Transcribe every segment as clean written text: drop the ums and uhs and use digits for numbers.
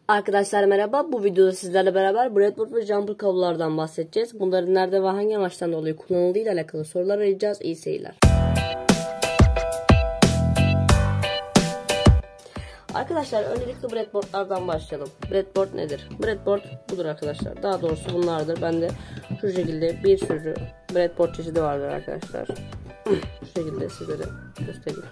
Arkadaşlar merhaba. Bu videoda sizlerle beraber breadboard ve jumper kablolardan bahsedeceğiz. Bunların nerede ve hangi amaçtan dolayı kullanıldığı ile alakalı sorular arayacağız. İyi seyirler. Arkadaşlar öncelikle breadboardlardan başlayalım. Breadboard nedir? Breadboard budur arkadaşlar. Daha doğrusu bunlardır. Bende şu şekilde bir sürü breadboard çeşidi vardır arkadaşlar. Şu şekilde sizlere göstereyim.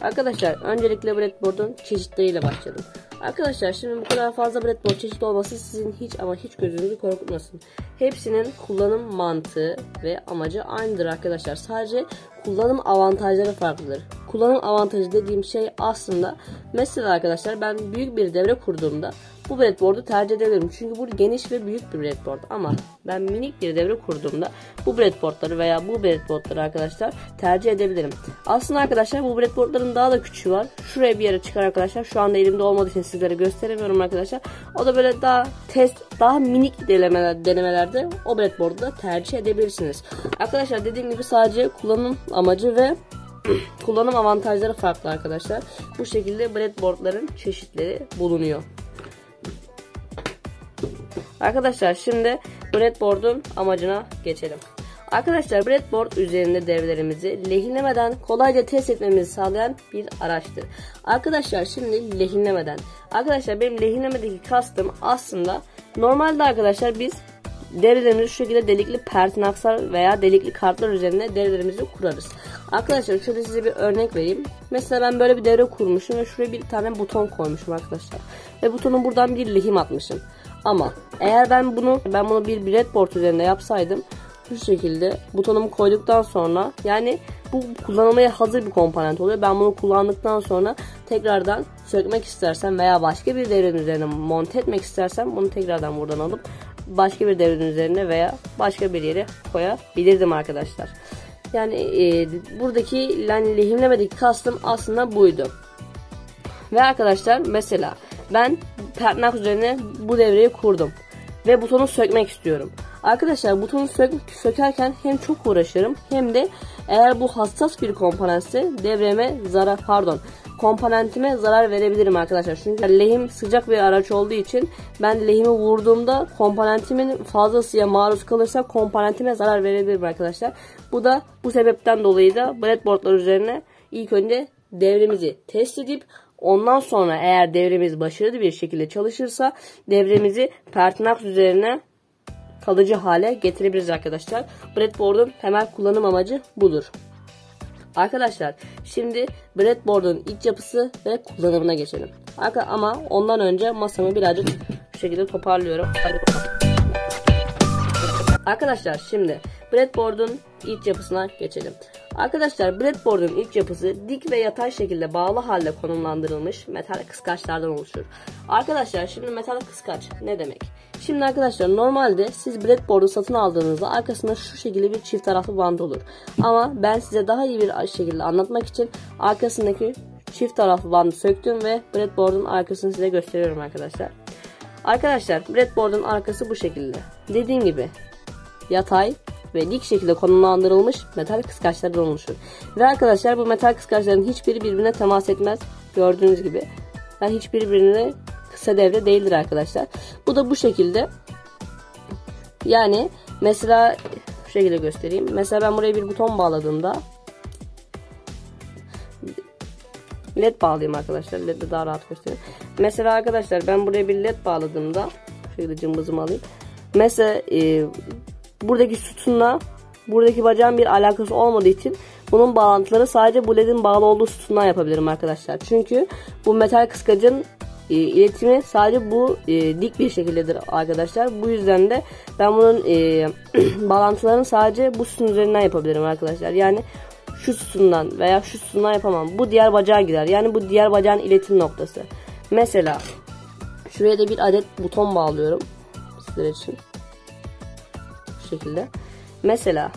Arkadaşlar öncelikle breadboard'un çeşitleriyle başlayalım. Arkadaşlar şimdi bu kadar fazla breadboard çeşit olması sizin hiç gözünüzü korkutmasın. Hepsinin kullanım mantığı ve amacı aynıdır arkadaşlar. Sadece kullanım avantajları farklıdır. Kullanım avantajı dediğim şey aslında mesela arkadaşlar ben büyük bir devre kurduğumda bu breadboard'u tercih edebilirim. Çünkü bu geniş ve büyük bir breadboard ama ben minik bir devre kurduğumda bu breadboard'ları veya bu breadboard'ları arkadaşlar tercih edebilirim. Aslında arkadaşlar bu breadboard'ların daha da küçüğü var. Şuraya bir yere çıkar arkadaşlar. Şu anda elimde olmadığı için sizlere gösteremiyorum arkadaşlar. O da böyle daha minik denemelerde o breadboard'u da tercih edebilirsiniz. Arkadaşlar dediğim gibi sadece kullanım amacı ve kullanım avantajları farklı arkadaşlar. Bu şekilde breadboard'ların çeşitleri bulunuyor. Arkadaşlar şimdi breadboard'un amacına geçelim. Arkadaşlar breadboard üzerinde devrelerimizi lehimlemeden kolayca test etmemizi sağlayan bir araçtır. Arkadaşlar şimdi lehimlemeden. Arkadaşlar benim lehimlemedeki kastım aslında normalde arkadaşlar biz devrelerimizi şu şekilde delikli pertinakslar veya delikli kartlar üzerine devrelerimizi kurarız. Arkadaşlar şöyle size bir örnek vereyim. Mesela ben böyle bir devre kurmuşum ve şuraya bir tane buton koymuşum arkadaşlar. Ve butonun buradan bir lehim atmışım. Ama eğer ben bunu bir breadboard üzerinde yapsaydım şu şekilde butonumu koyduktan sonra yani bu kullanılmaya hazır bir komponent oluyor. Ben bunu kullandıktan sonra tekrardan sökmek istersem veya başka bir devrenin üzerine monte etmek istersem bunu tekrardan buradan alıp başka bir devrenin üzerine veya başka bir yere koyabilirdim arkadaşlar. Yani buradaki lehimlemedeki kastım aslında buydu. Ve arkadaşlar mesela ben pertinax üzerine bu devreyi kurdum ve butonu sökmek istiyorum. Arkadaşlar butonu sökerken hem çok uğraşırım hem de eğer bu hassas bir komponentse komponentime zarar verebilirim arkadaşlar. Çünkü lehim sıcak bir araç olduğu için ben lehimi vurduğumda komponentimin fazlasıyla maruz kalırsa komponentime zarar verebilirim arkadaşlar. Bu sebepten dolayı da breadboardlar üzerine ilk önce devremizi test edip ondan sonra eğer devremiz başarılı bir şekilde çalışırsa devremizi pertinax üzerine kalıcı hale getirebiliriz arkadaşlar. Breadboard'un temel kullanım amacı budur. Arkadaşlar şimdi breadboard'un iç yapısı ve kullanımına geçelim. Ama ondan önce masamı birazcık şu şekilde toparlıyorum. Arkadaşlar şimdi breadboard'un iç yapısına geçelim. Arkadaşlar breadboard'un iç yapısı dik ve yatay şekilde bağlı halde konumlandırılmış metal kıskaçlardan oluşur. Arkadaşlar şimdi metal kıskaç ne demek? Şimdi arkadaşlar normalde siz breadboard'u satın aldığınızda arkasında şu şekilde bir çift taraflı bant olur. Ama ben size daha iyi bir şekilde anlatmak için arkasındaki çift taraflı bandı söktüm ve breadboard'un arkasını size gösteriyorum arkadaşlar. Arkadaşlar breadboard'un arkası bu şekilde. Dediğim gibi yatay ve dik şekilde konumlandırılmış metal kıskaçlardan oluşur. Ve arkadaşlar bu metal kıskaçların hiçbiri birbirine temas etmez. Gördüğünüz gibi. Yani hiçbiri birbirine kısa devre değildir arkadaşlar. Bu da bu şekilde. Yani mesela şu şekilde göstereyim. Mesela ben buraya bir buton bağladığımda led bağlayayım arkadaşlar. Led'de daha rahat göstereyim. Mesela arkadaşlar ben buraya bir led bağladığımda şu şekilde cımbızımı alayım. Mesela buradaki sütunla buradaki bacağın bir alakası olmadığı için bunun bağlantıları sadece bu ledin bağlı olduğu sütundan yapabilirim arkadaşlar. Çünkü bu metal kıskacın iletimi sadece bu dik bir şekildedir arkadaşlar. Bu yüzden de ben bunun bağlantılarını sadece bu sütun üzerinden yapabilirim arkadaşlar. Yani şu sütundan veya şu sütundan yapamam. Bu diğer bacağa gider. Yani bu diğer bacağın iletim noktası. Mesela şuraya da bir adet buton bağlıyorum sizler için. Şekilde. Mesela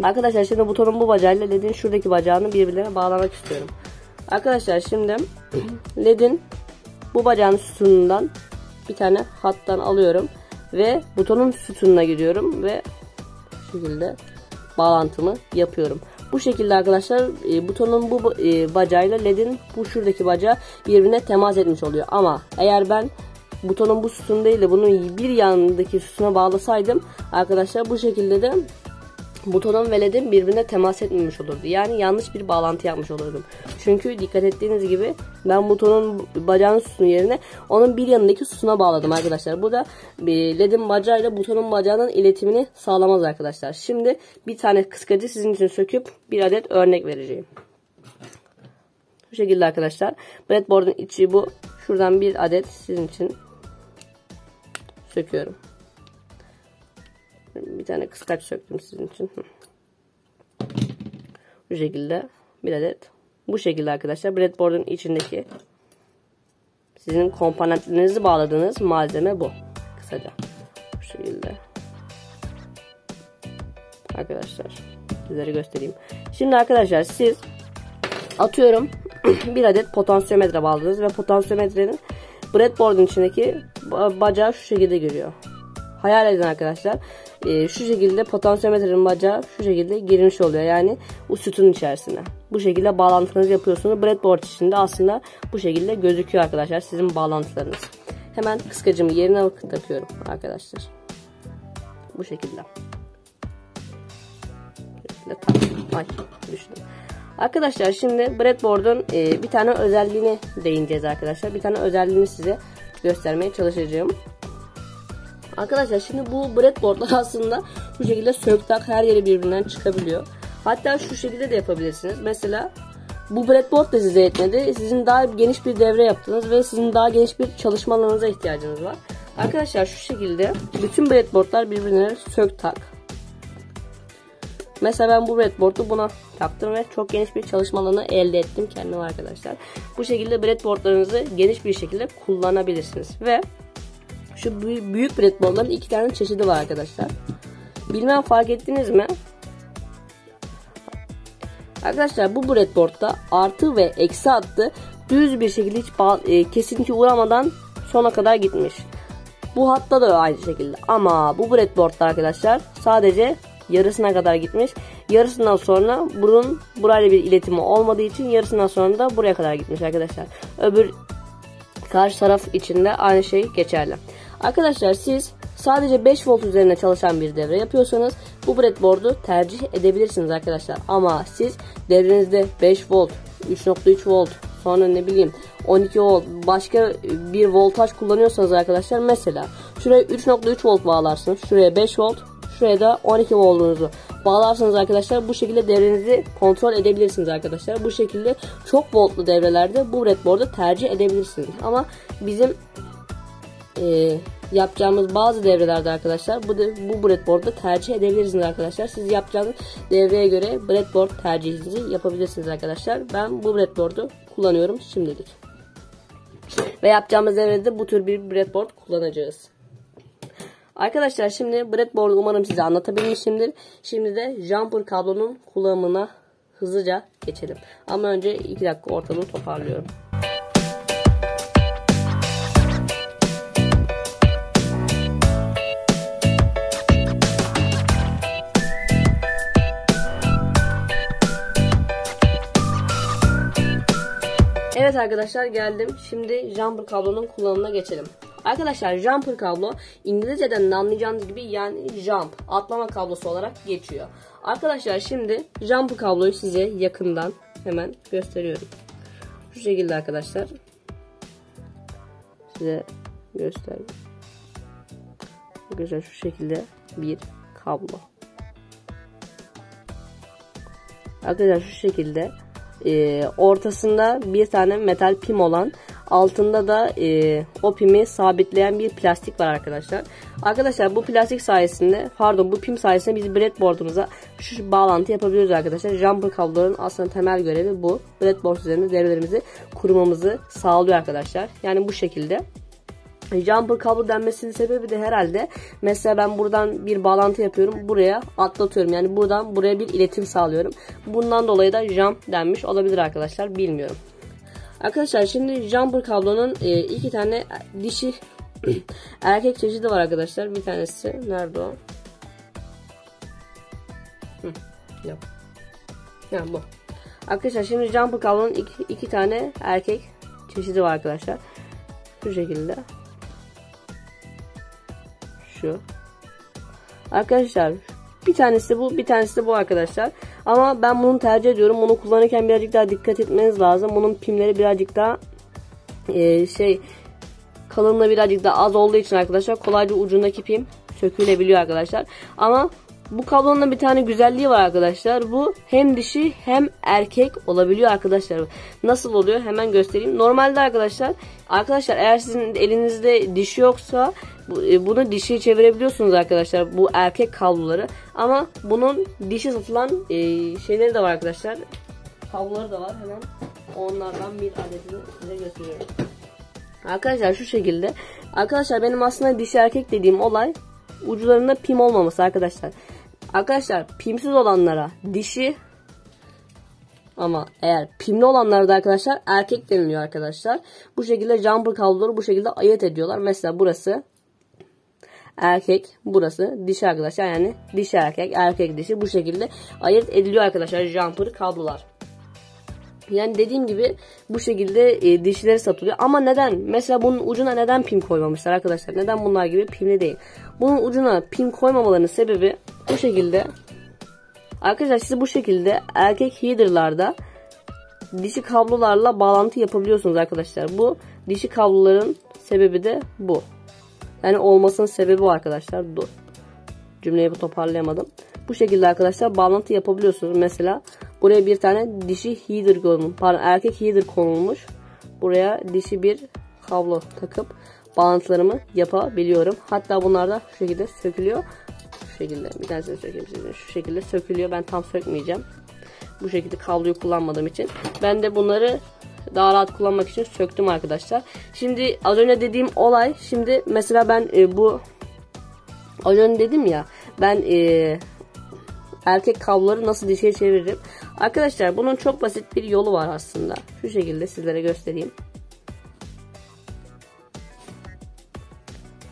arkadaşlar şimdi butonun bu bacağıyla ledin şuradaki bacağını birbirlerine bağlamak istiyorum. Arkadaşlar şimdi ledin bu bacağın sütunundan bir tane hattan alıyorum ve butonun sütununa giriyorum ve bu şekilde bağlantımı yapıyorum. Bu şekilde arkadaşlar butonun bu bacağıyla ledin bu şuradaki bacağı birbirine temas etmiş oluyor. Ama eğer ben butonun bu sütun değil de bunun bir yanındaki sütuna bağlasaydım arkadaşlar bu şekilde de butonun ve ledin birbirine temas etmemiş olurdu. Yani yanlış bir bağlantı yapmış olurdum. Çünkü dikkat ettiğiniz gibi ben butonun bacağının sütunu yerine onun bir yanındaki sütuna bağladım arkadaşlar. Bu da ledin bacağıyla butonun bacağının iletimini sağlamaz arkadaşlar. Şimdi bir tane kıskacı sizin için söküp bir adet örnek vereceğim. Bu şekilde arkadaşlar. Breadboard'un içi bu. Şuradan bir adet sizin için söküyorum. Bir tane kıskaç söktüm sizin için. Bu şekilde bir adet. Bu şekilde arkadaşlar breadboard'un içindeki sizin komponentlerinizi bağladığınız malzeme bu. Kısaca. Bu şekilde. Arkadaşlar sizlere göstereyim. Şimdi arkadaşlar siz atıyorum bir adet potansiyometre bağladınız ve potansiyometrenin breadboard'un içindeki bacağı şu şekilde giriyor. Hayal edin arkadaşlar. Şu şekilde potansiyometrenin bacağı şu şekilde girmiş oluyor. Yani bu sütunun içerisine. Bu şekilde bağlantınızı yapıyorsunuz. Breadboard içinde aslında bu şekilde gözüküyor arkadaşlar sizin bağlantılarınız. Hemen kıskacımı yerine takıyorum arkadaşlar. Bu şekilde. Ay düştüm. Arkadaşlar şimdi breadboard'un bir tane özelliğini değineceğiz arkadaşlar. Bir tane özelliğini size göstermeye çalışacağım. Arkadaşlar şimdi bu breadboardlar aslında bu şekilde sök tak her yeri birbirinden çıkabiliyor. Hatta şu şekilde de yapabilirsiniz. Mesela bu breadboard da size yetmedi. Sizin daha geniş bir devre yaptınız ve sizin daha geniş bir çalışma alanınıza ihtiyacınız var. Arkadaşlar şu şekilde bütün breadboardlar birbirine sök tak. Mesela ben bu breadboard'u buna taktım ve çok geniş bir çalışma alanı elde ettim kendim arkadaşlar. Bu şekilde breadboardlarınızı geniş bir şekilde kullanabilirsiniz ve şu büyük breadboardların iki tane çeşidi var arkadaşlar. Bilmem fark ettiniz mi? Arkadaşlar bu breadboard'da artı ve eksi hattı düz bir şekilde hiç kesinti uğramadan sona kadar gitmiş. Bu hatta da aynı şekilde. Ama bu breadboard'da arkadaşlar sadece yarısına kadar gitmiş. Yarısından sonra bunun burayla bir iletimi olmadığı için yarısından sonra da buraya kadar gitmiş arkadaşlar. Öbür karşı taraf için de aynı şey geçerli. Arkadaşlar siz sadece 5 volt üzerine çalışan bir devre yapıyorsanız bu breadboard'u tercih edebilirsiniz arkadaşlar. Ama siz devrenizde 5 volt, 3.3 volt, sonra ne bileyim 12 volt başka bir voltaj kullanıyorsanız arkadaşlar mesela şuraya 3.3 volt bağlarsınız. Şuraya 5 volt, şuraya da 12 voltunuzu bağlarsanız arkadaşlar bu şekilde devrenizi kontrol edebilirsiniz arkadaşlar. Bu şekilde çok voltlu devrelerde bu breadboard'u tercih edebilirsiniz. Ama bizim yapacağımız bazı devrelerde arkadaşlar bu breadboard'u tercih edebilirsiniz arkadaşlar. Siz yapacağınız devreye göre breadboard tercihinizi yapabilirsiniz arkadaşlar. Ben bu breadboard'u kullanıyorum şimdilik. Ve yapacağımız devrede bu tür bir breadboard kullanacağız. Arkadaşlar şimdi breadboard'u umarım size anlatabilmişimdir. Şimdi de jumper kablonun kullanımına hızlıca geçelim. Ama önce 2 dakika ortalığı toparlıyorum. Evet arkadaşlar geldim. Şimdi jumper kablonun kullanımına geçelim. Arkadaşlar jumper kablo İngilizceden anlayacağınız gibi yani jump atlama kablosu olarak geçiyor. Arkadaşlar şimdi jumper kabloyu size yakından hemen gösteriyorum. Şu şekilde arkadaşlar. Size göstereyim. Arkadaşlar şu şekilde bir kablo. Arkadaşlar şu şekilde ortasında bir tane metal pim olan, altında da o pimi sabitleyen bir plastik var arkadaşlar. Arkadaşlar bu plastik sayesinde, pardon bu pim sayesinde biz breadboard'umuza şu bağlantı yapabiliyoruz arkadaşlar. Jumper kabloların aslında temel görevi bu. Breadboard üzerinde devrelerimizi kurmamızı sağlıyor arkadaşlar. Yani bu şekilde. Jumper kablo denmesinin sebebi de herhalde mesela ben buradan bir bağlantı yapıyorum, buraya atlatıyorum, yani buradan buraya bir iletim sağlıyorum. Bundan dolayı da jump denmiş olabilir arkadaşlar, bilmiyorum. Arkadaşlar şimdi jumper kablonun iki tane dişi erkek çeşidi var arkadaşlar. Bir tanesi nerede o? Yok. Yani bu. Arkadaşlar şimdi jumper kablonun iki tane erkek çeşidi var arkadaşlar. Şu şekilde. Şu. Arkadaşlar bir tanesi bu, bir tanesi de bu arkadaşlar. Ama ben bunu tercih ediyorum. Bunu kullanırken birazcık daha dikkat etmeniz lazım. Bunun pimleri birazcık daha kalınlığı birazcık daha az olduğu için arkadaşlar kolayca ucundaki pim sökülebiliyor arkadaşlar. Ama bu kablonun da bir tane güzelliği var arkadaşlar. Bu hem dişi hem erkek olabiliyor arkadaşlar. Nasıl oluyor? Hemen göstereyim. Normalde arkadaşlar eğer sizin elinizde dişi yoksa bunu dişiye çevirebiliyorsunuz arkadaşlar. Bu erkek kabloları. Ama bunun dişi satılan şeyleri de var arkadaşlar. Kabloları da var. Hemen onlardan bir adetini size gösteriyorum. Arkadaşlar şu şekilde. Arkadaşlar benim aslında dişi erkek dediğim olay uçlarında pim olmaması arkadaşlar. Arkadaşlar pimsiz olanlara dişi, ama eğer pimli olanlara da arkadaşlar erkek deniliyor arkadaşlar. Bu şekilde jumper kabloları bu şekilde ayırt ediyorlar. Mesela burası erkek, burası dişi arkadaşlar. Yani dişi erkek, erkek dişi bu şekilde ayırt ediliyor arkadaşlar jumper kablolar. Yani dediğim gibi bu şekilde dişleri satılıyor. Ama neden? Mesela bunun ucuna neden pim koymamışlar arkadaşlar? Neden bunlar gibi pimli değil? Bunun ucuna pim koymamalarının sebebi bu şekilde. Arkadaşlar siz bu şekilde erkek header'larda dişi kablolarla bağlantı yapabiliyorsunuz arkadaşlar. Bu dişi kabloların sebebi de bu. Yani olmasının sebebi bu arkadaşlar. Dur. Cümleyi toparlayamadım. Bu şekilde arkadaşlar bağlantı yapabiliyorsunuz. Mesela buraya bir tane dişi header konulmuş. Pardon, erkek header konulmuş. Buraya dişi bir kablo takıp bağlantılarımı yapabiliyorum. Hatta bunlar da şu şekilde sökülüyor. Şu şekilde bir tanesini sökeyim size. Şu şekilde sökülüyor. Ben tam sökmeyeceğim. Bu şekilde kabloyu kullanmadığım için. Ben de bunları daha rahat kullanmak için söktüm arkadaşlar. Şimdi az önce dediğim olay. Şimdi mesela ben az önce dedim ya. Ben erkek kabloları nasıl dişiye çeviririm? Arkadaşlar bunun çok basit bir yolu var aslında. Şu şekilde sizlere göstereyim.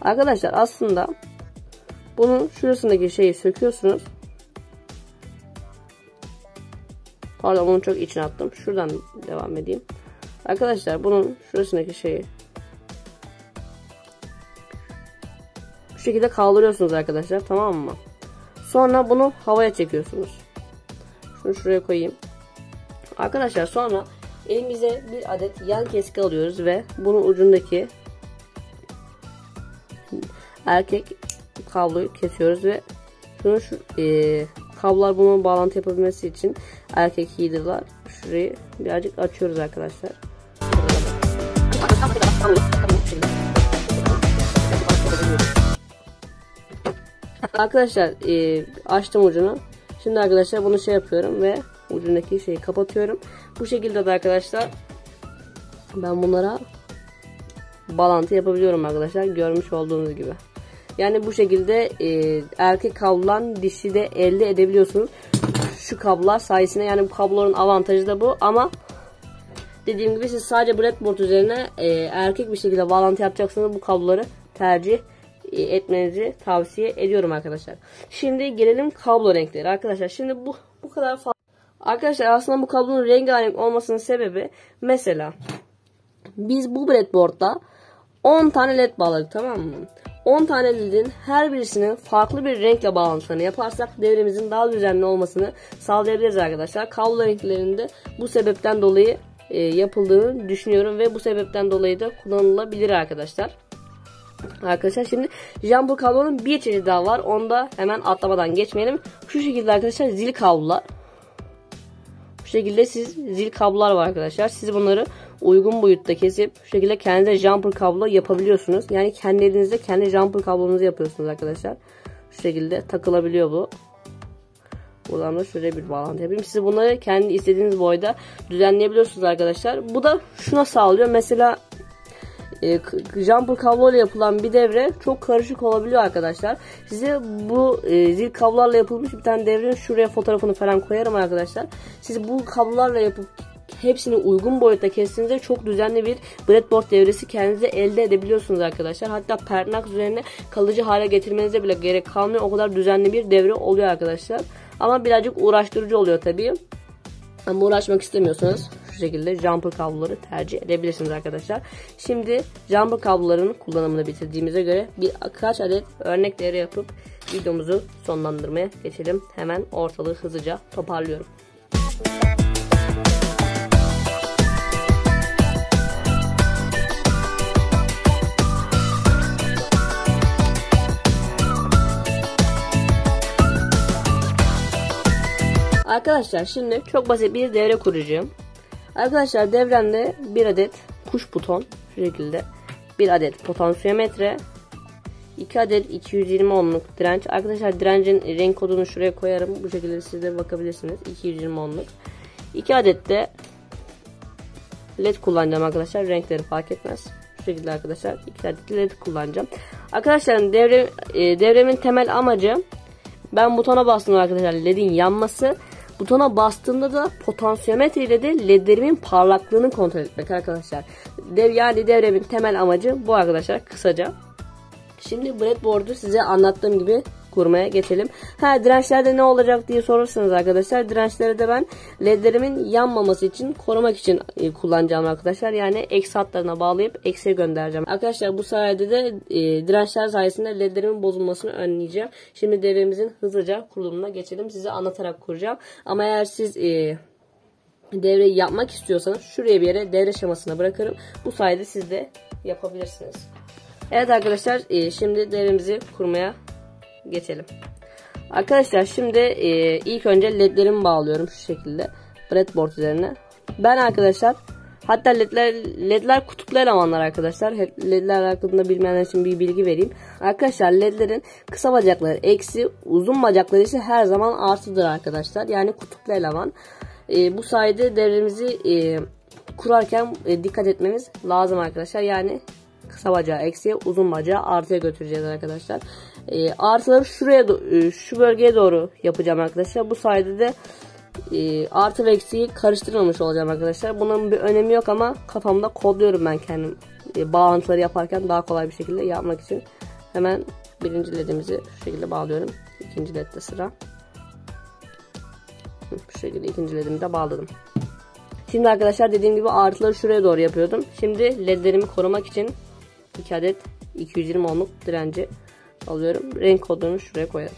Arkadaşlar aslında bunun şurasındaki şeyi söküyorsunuz. Pardon, bunu çok içine attım. Şuradan devam edeyim. Arkadaşlar bunun şurasındaki şeyi bu şekilde kaldırıyorsunuz arkadaşlar, tamam mı? Sonra bunu havaya çekiyorsunuz. Şunu şuraya koyayım. Arkadaşlar sonra elimize bir adet yan keski alıyoruz ve bunun ucundaki erkek kabloyu kesiyoruz ve şunu kablolar bunun bağlantı yapabilmesi için erkek header'lar şurayı birazcık açıyoruz arkadaşlar. Arkadaşlar açtım ucunu. Şimdi arkadaşlar bunu yapıyorum ve ucundaki şeyi kapatıyorum. Bu şekilde de arkadaşlar ben bunlara bağlantı yapabiliyorum arkadaşlar, görmüş olduğunuz gibi. Yani bu şekilde erkek kablodan dişi de elde edebiliyorsunuz. Şu kablolar sayesinde, yani bu kabloların avantajı da bu, ama dediğim gibi siz sadece breadboard üzerine erkek bir şekilde bağlantı yapacaksanız bu kabloları tercih etmenizi tavsiye ediyorum arkadaşlar. Şimdi gelelim kablo renkleri arkadaşlar. Şimdi bu kadar fazla. Arkadaşlar aslında bu kablonun rengarenk olmasının sebebi, mesela biz bu breadboard'da 10 tane led bağladık, tamam mı? 10 tane ledin her birisinin farklı bir renkle bağlantısını yaparsak devremizin daha düzenli olmasını sağlayabiliriz arkadaşlar. Kablo renklerinde bu sebepten dolayı yapıldığını düşünüyorum ve bu sebepten dolayı da kullanılabilir arkadaşlar. Arkadaşlar şimdi jumper kablonun bir çeşidi daha var. Onu da hemen atlamadan geçmeyelim. Şu şekilde arkadaşlar zil kablolar. Bu şekilde zil kablolar var arkadaşlar. Siz bunları uygun boyutta kesip şu şekilde kendinize jumper kablo yapabiliyorsunuz. Yani kendi elinizde kendi jumper kablonuzu yapıyorsunuz arkadaşlar. Şu şekilde takılabiliyor bu. Buradan da şöyle bir bağlantı yapayım. Siz bunları kendi istediğiniz boyda düzenleyebiliyorsunuz arkadaşlar. Bu da şuna sağlıyor. Mesela jumper kablo ile yapılan bir devre çok karışık olabiliyor arkadaşlar. Size bu zil kablolarla yapılmış bir tane devrenin şuraya fotoğrafını falan koyarım arkadaşlar. Siz bu kablolarla yapıp hepsini uygun boyutta kestiğinizde çok düzenli bir breadboard devresi kendinize elde edebiliyorsunuz arkadaşlar. Hatta pernak üzerine kalıcı hale getirmenize bile gerek kalmıyor. O kadar düzenli bir devre oluyor arkadaşlar. Ama birazcık uğraştırıcı oluyor tabii. Ama uğraşmak istemiyorsanız şu şekilde jumper kabloları tercih edebilirsiniz arkadaşlar. Şimdi jumper kabloların kullanımını bitirdiğimize göre birkaç adet örnek devre yapıp videomuzu sonlandırmaya geçelim. Hemen ortalığı hızlıca toparlıyorum. Arkadaşlar şimdi çok basit bir devre kuracağım. Arkadaşlar devremde bir adet push buton, şu şekilde bir adet potansiyometre, 2 adet 220 ohmluk direnç. Arkadaşlar direncin renk kodunu şuraya koyarım. Bu şekilde siz de bakabilirsiniz. 220 ohmluk. 2 adet de led kullanacağım arkadaşlar. Renkleri fark etmez. Şu şekilde arkadaşlar 2 adet led kullanacağım. Arkadaşlar devremin temel amacı, ben butona bastım arkadaşlar, ledin yanması. Butona bastığımda da potansiyometre ile de ledlerimin parlaklığını kontrol etmek arkadaşlar. Yani devremin temel amacı bu arkadaşlar, kısaca. Şimdi breadboard'u size anlattığım gibi kurmaya geçelim. Dirençlerde ne olacak diye sorursanız arkadaşlar, dirençleri de ben ledlerimin yanmaması için, korumak için kullanacağım arkadaşlar. Yani eksi hatlarına bağlayıp eksiye göndereceğim. Arkadaşlar bu sayede de dirençler sayesinde ledlerimin bozulmasını önleyeceğim. Şimdi devremizin hızlıca kurulumuna geçelim. Size anlatarak kuracağım. Ama eğer siz devreyi yapmak istiyorsanız şuraya bir yere devre şemasını bırakırım. Bu sayede siz de yapabilirsiniz. Evet arkadaşlar, şimdi devremizi kurmaya geçelim. Arkadaşlar şimdi ilk önce ledlerimi bağlıyorum şu şekilde breadboard üzerine. Ben arkadaşlar, hatta ledler kutuplu elemanlar arkadaşlar. Ledler hakkında bilmeyenler için bir bilgi vereyim. Arkadaşlar ledlerin kısa bacakları eksi, uzun bacakları ise her zaman artıdır arkadaşlar. Yani kutuplu eleman. Bu sayede devremizi kurarken dikkat etmemiz lazım arkadaşlar. Yani kısa bacağı eksiye, uzun bacağı artıya götüreceğiz arkadaşlar. Artıları şu bölgeye doğru yapacağım arkadaşlar. Bu sayede de artı ve eksiği karıştırmamış olacağım arkadaşlar. Bunun bir önemi yok ama kafamda kodluyorum ben kendim. Bağlantıları yaparken daha kolay bir şekilde yapmak için. Hemen birinci ledimizi şu şekilde bağlıyorum. İkinci ledde sıra. Bu şekilde ikinci ledimi de bağladım. Şimdi arkadaşlar dediğim gibi artıları şuraya doğru yapıyordum. Şimdi ledlerimi korumak için 2 adet 220 ohmluk direnci alıyorum. Renk kodunu şuraya koyalım.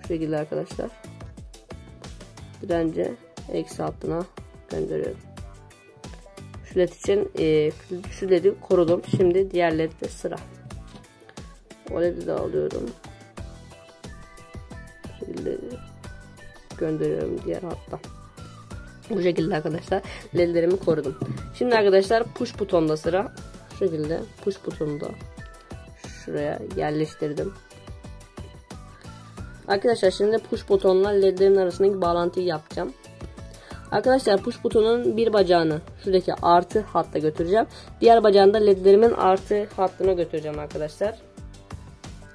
Bu şekilde arkadaşlar. Direnci eksi hattına gönderiyorum. Şu led için şu ledi korudum. Şimdi diğer ledde sıra. O ledi de alıyorum. Bu şekilde gönderiyorum diğer hatta. Bu şekilde arkadaşlar ledlerimi korudum. Şimdi arkadaşlar push butonda sıra. Şu şekilde push butonu da şuraya yerleştirdim. Arkadaşlar şimdi push butonla ledlerin arasındaki bağlantıyı yapacağım. Arkadaşlar push butonun bir bacağını şuradaki artı hatta götüreceğim. Diğer bacağını da ledlerimin artı hattına götüreceğim arkadaşlar.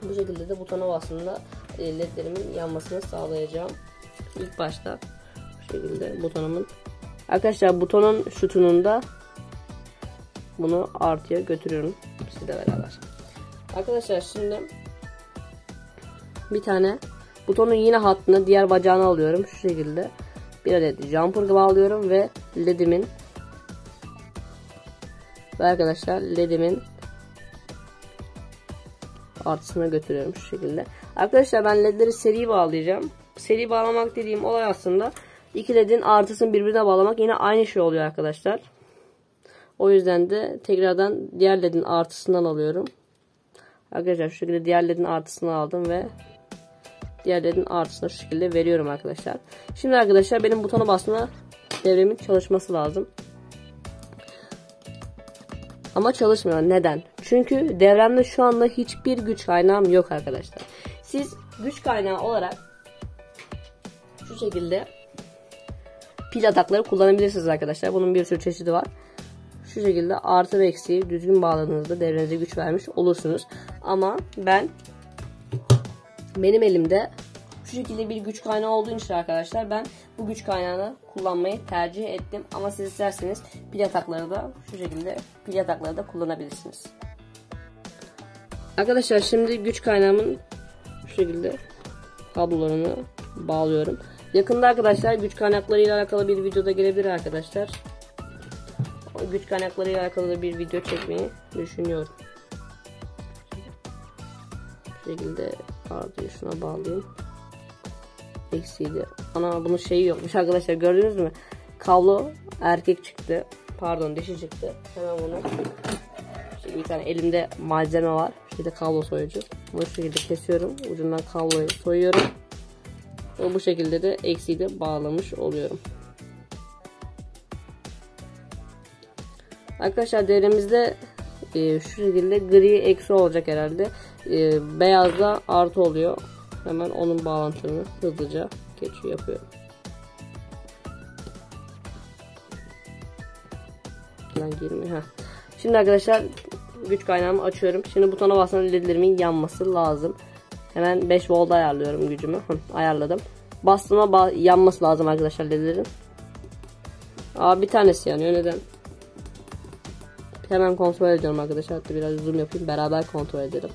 Bu şekilde de butona bastığımda ledlerimin yanmasını sağlayacağım. İlk başta bu şekilde butonumun, arkadaşlar butonun şutununda bunu artıya götürüyorum sizle beraber. Arkadaşlar şimdi bir tane butonun yine hattını diğer bacağına alıyorum şu şekilde. Bir adet jumper bağlıyorum ve ledimin artısına götürüyorum şu şekilde. Arkadaşlar ben ledleri seri bağlayacağım. Seri bağlamak dediğim olay aslında iki ledin artısını birbirine bağlamak, yine aynı şey oluyor arkadaşlar. O yüzden de tekrardan diğer ledin artısından alıyorum. Arkadaşlar şu şekilde diğer ledin artısını aldım ve diğer ledin artısını şu şekilde veriyorum arkadaşlar. Şimdi arkadaşlar benim butona basma devremin çalışması lazım. Ama çalışmıyor. Neden? Çünkü devremde şu anda hiçbir güç kaynağım yok arkadaşlar. Siz güç kaynağı olarak şu şekilde pil atakları kullanabilirsiniz arkadaşlar. Bunun bir sürü çeşidi var. Şu şekilde artı ve eksiği düzgün bağladığınızda devrenize güç vermiş olursunuz. Ama benim elimde şu şekilde bir güç kaynağı olduğu için arkadaşlar ben bu güç kaynağını kullanmayı tercih ettim. Ama siz isterseniz pil atakları da şu şekilde pil atakları da kullanabilirsiniz. Arkadaşlar şimdi güç kaynağımın şu şekilde kablolarını bağlıyorum. Yakında arkadaşlar güç kaynakları ile alakalı bir videoda gelebilir arkadaşlar. O güç kaynakları ile alakalı da bir video çekmeyi düşünüyorum. Bu şekilde radyoyu şuna bağlayayım. Eksiydi. Ana bunun şeyi yokmuş arkadaşlar, gördünüz mü? Kablo erkek çıktı. Pardon, dişi çıktı. Hemen bunu. Şimdi bir tane elimde malzeme var. Bu şekilde kablo soyucu. Bunu şu şekilde kesiyorum. Ucundan kabloyu soyuyorum. Ve bu şekilde de eksiği de bağlamış oluyorum. Arkadaşlar devremizde şu şekilde gri eksi olacak herhalde. Beyaz da artı oluyor. Hemen onun bağlantısını hızlıca yapıyorum. Şimdi arkadaşlar güç kaynağımı açıyorum. Şimdi butona basınca ledlerimin yanması lazım. Hemen 5 volt ayarlıyorum gücümü. Ayarladım. Bastığıma yanması lazım arkadaşlar ledlerin. Bir tanesi yanıyor. Neden? Hemen kontrol ediyorum arkadaşlar. Hatta biraz zoom yapayım. Beraber kontrol edelim.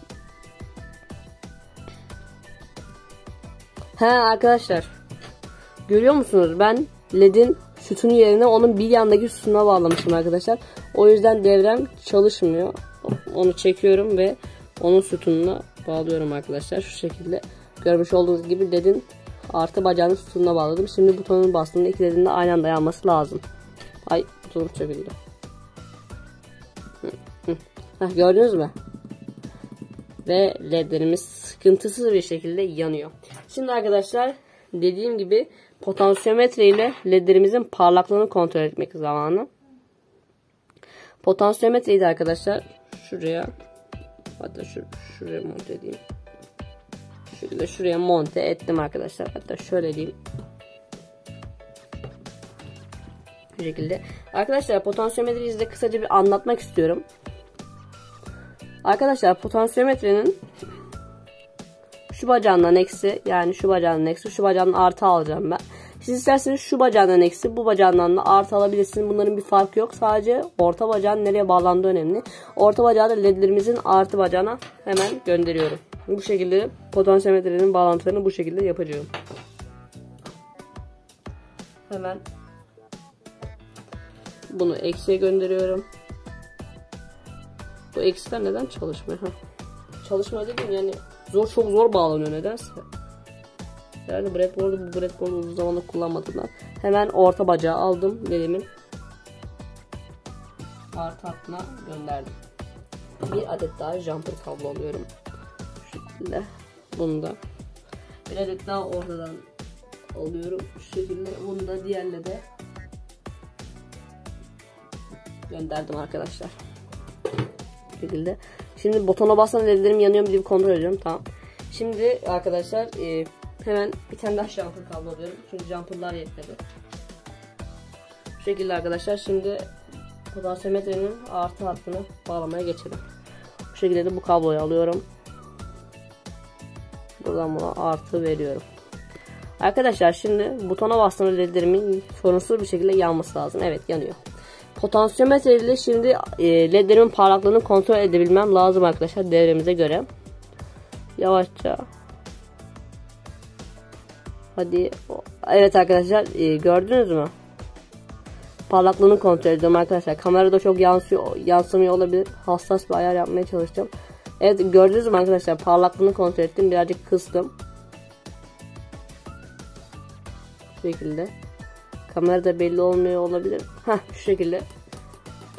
Arkadaşlar. Görüyor musunuz? Ben ledin sütunu yerine onun bir yandaki sütuna bağlamışım arkadaşlar. O yüzden devrem çalışmıyor. Onu çekiyorum ve onun sütununa bağlıyorum arkadaşlar. Şu şekilde. Görmüş olduğunuz gibi ledin artı bacağının sütununa bağladım. Şimdi butonun bastığımda iki ledin de aynı anda yanması lazım. Ay, butonum çekildi. Gördünüz mü? Ve ledlerimiz sıkıntısız bir şekilde yanıyor. Şimdi arkadaşlar dediğim gibi potansiyometre ile ledlerimizin parlaklığını kontrol etmek zamanı. Potansiyometreyi de arkadaşlar şuraya, hatta şuraya monte edeyim. Şöyle şuraya monte ettim arkadaşlar. Hatta şöyle diyeyim. Bu şekilde. Arkadaşlar potansiyometreyi size kısaca bir anlatmak istiyorum. Arkadaşlar potansiyometrenin şu bacağından eksi, yani şu bacağından eksi, şu bacağından artı alacağım ben. Siz isterseniz şu bacağından eksi, bu bacağından da artı alabilirsiniz. Bunların bir farkı yok. Sadece orta bacağın nereye bağlandığı önemli. Orta bacağı da ledlerimizin artı bacağına hemen gönderiyorum. Bu şekilde potansiyometrenin bağlantılarını bu şekilde yapacağım. Hemen bunu eksiye gönderiyorum. Bu eksiler neden çalışmıyor? Çalışmıyor dedim yani çok zor bağlanıyor nedense. Yani bu breadboard'u uzun zamandır kullanmadığımdan hemen orta bacağı aldım, ledimin artı hattına gönderdim. Bir adet daha jumper kablo alıyorum. Şu şekilde bunu da bir adet daha ortadan alıyorum. Şu şekilde bunu da diğerle de gönderdim arkadaşlar. Bu şekilde. Şimdi butona bassan ledlerim yanıyor mu diye kontrol ediyorum. Tamam. Şimdi arkadaşlar hemen bir tane daha jumper kablo alıyorum. Çünkü jumperlar yetmedi. Bu şekilde arkadaşlar şimdi potansiyometrenin artı hattını bağlamaya geçelim. Bu şekilde de bu kabloyu alıyorum. Buradan buna artı veriyorum. Arkadaşlar şimdi butona bastığımda ledlerimin sorunsuz bir şekilde yanması lazım. Evet, yanıyor. Potansiyometre ile şimdi ledlerimin parlaklığını kontrol edebilmem lazım arkadaşlar devremize göre. Yavaşça. Hadi. Evet arkadaşlar gördünüz mü? Parlaklığını kontrol ediyorum arkadaşlar. Kamerada çok yansımıyor olabilir. Hassas bir ayar yapmaya çalışacağım. Evet, gördünüz mü arkadaşlar? Parlaklığını kontrol ettim. Birazcık kıstım. Bu şekilde. Kamerada belli olmuyor olabilir. Şu şekilde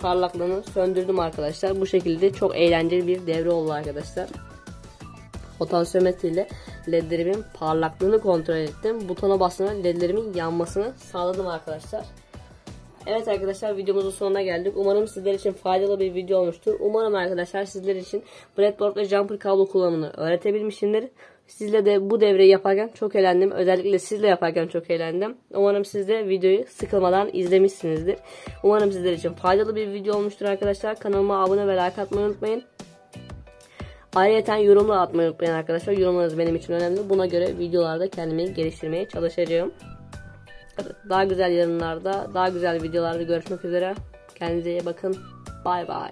parlaklığını söndürdüm arkadaşlar. Bu şekilde çok eğlenceli bir devre oldu arkadaşlar. Potansiyometre ile ledlerimin parlaklığını kontrol ettim. Butona bastığımda ledlerimin yanmasını sağladım arkadaşlar. Evet arkadaşlar, videomuzun sonuna geldik. Umarım sizler için faydalı bir video olmuştur. Umarım arkadaşlar sizler için breadboard ve jumper kablo kullanımını öğretebilmişimdir. Sizle de bu devreyi yaparken çok eğlendim. Özellikle sizle yaparken çok eğlendim. Umarım siz de videoyu sıkılmadan izlemişsinizdir. Umarım sizler için faydalı bir video olmuştur arkadaşlar. Kanalıma abone ve like atmayı unutmayın. Ayrıca yorumlar atmayı unutmayın arkadaşlar. Yorumlarınız benim için önemli. Buna göre videolarda kendimi geliştirmeye çalışacağım. Daha güzel yorumlarda, daha güzel videolarda görüşmek üzere. Kendinize iyi bakın. Bye bye.